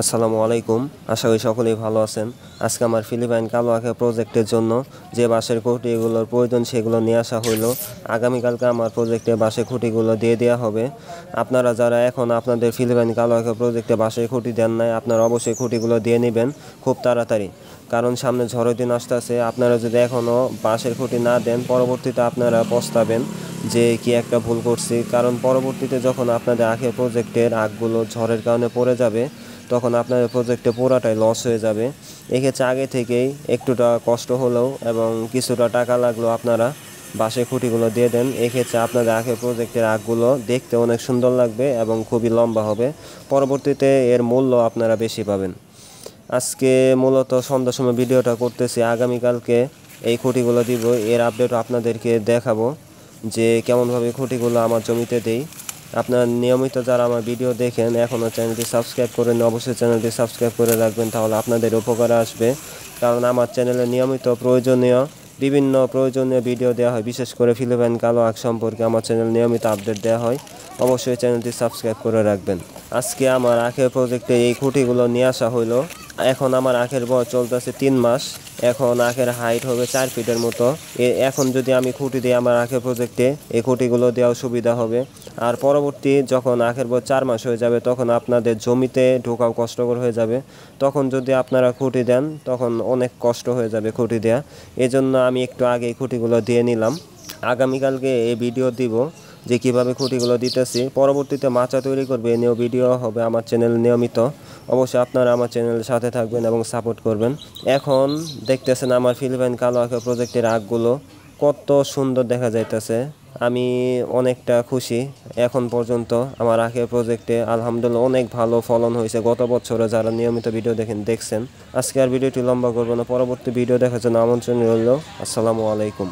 আসসালামু আলাইকুম। আশা করি সকলেই ভালো আছেন। আজকে আমার ফিলিপাইন কালো আঁখের প্রজেক্টের জন্য যে বাঁশের খুঁটিগুলোর প্রয়োজন সেগুলো নিয়ে আসা হইলো। আগামীকালকে আমার প্রজেক্টে বাঁশের খুঁটিগুলো দিয়ে দেওয়া হবে। আপনারা যারা এখন আপনাদের ফিলিপাইন কালো আঁখের প্রজেক্টে বাঁশের খুঁটি দেন নাই, আপনারা অবশ্যই খুঁটিগুলো দিয়ে নেবেন খুব তাড়াতাড়ি, কারণ সামনে ঝড়ের দিন আসতেছে। আপনারা যদি এখনও বাঁশের খুঁটি না দেন, পরবর্তীতে আপনারা পস্তাবেন যে কি একটা ভুল করছি, কারণ পরবর্তীতে যখন আপনাদের আঁখের প্রজেক্টের আঁখগুলো ঝড়ের কারণে পড়ে যাবে, তখন আপনাদের প্রজেক্টে পুরাটাই লস হয়ে যাবে। এক্ষেত্রে আগে থেকেই একটুটা কষ্ট হলেও এবং কিছুটা টাকা লাগলেও আপনারা বাঁশের খুঁটিগুলো দিয়ে দেন। এক্ষেত্রে আপনাদের আঁখের প্রজেক্টের আঁখগুলো দেখতে অনেক সুন্দর লাগবে এবং খুবই লম্বা হবে। পরবর্তীতে এর মূল্য আপনারা বেশি পাবেন। আজকে মূলত সন্ধ্যার সময় ভিডিওটা করতেছি, আগামীকালকে এই খুঁটিগুলো দিব। এর আপডেট আপনাদেরকে দেখাবো যে কেমনভাবে খুঁটিগুলো আমার জমিতে দেই। আপনারা নিয়মিত যারা আমার ভিডিও দেখেন এখনও চ্যানেলটি সাবস্ক্রাইব করেন, অবশ্যই চ্যানেলটি সাবস্ক্রাইব করে রাখবেন, তাহলে আপনাদের উপকারে আসবে। কারণ আমার চ্যানেলে নিয়মিত বিভিন্ন প্রয়োজনীয় ভিডিও দেওয়া হয়, বিশেষ করে ফিলিপাইন কালো আঁখ সম্পর্কে আমার চ্যানেল নিয়মিত আপডেট দেওয়া হয়। অবশ্যই চ্যানেলটি সাবস্ক্রাইব করে রাখবেন। আজকে আমার আখের প্রজেক্টে এই খুঁটিগুলো নিয়ে আসা হইলো। এখন আমার আখের বয়স চলতেছে 3 মাস। এখন আখের হাইট হবে 4 ফিটের মতো। এখন যদি আমি খুঁটি দিই আমার আখের প্রজেক্টে, এই খুঁটিগুলো দেওয়ার সুবিধা হবে। আর পরবর্তী যখন আখের বয়স 4 মাস হয়ে যাবে, তখন আপনাদের জমিতে ঢোকাও কষ্টকর হয়ে যাবে। তখন যদি আপনারা খুঁটি দেন, তখন অনেক কষ্ট হয়ে যাবে খুঁটি দেওয়া। এজন্য আমি একটু আগেই খুঁটিগুলো দিয়ে নিলাম। আগামীকালকে এই ভিডিও দিব যে কীভাবে খুঁটিগুলো দিতেছি। পরবর্তীতে মাচা তৈরি করবে এ নিয়েও ভিডিও হবে আমার চ্যানেল নিয়মিত। অবশ্যই আপনারা আমার চ্যানেলের সাথে থাকবেন এবং সাপোর্ট করবেন। এখন দেখতেছেন আমার ফিলিপাইন কালো আঁখের প্রজেক্টের আঁখগুলো কত সুন্দর দেখা যাইতেছে। আমি অনেকটা খুশি। এখন পর্যন্ত আমার আঁখের প্রজেক্টে আলহামদুলিল্লাহ অনেক ভালো ফলন হয়েছে। গত বছরে যারা নিয়মিত ভিডিও দেখছেন। আজকে আর ভিডিওটি লম্বা করবো না, পরবর্তী ভিডিও দেখার জন্য আমন্ত্রণ রইল। আসসালামু আলাইকুম।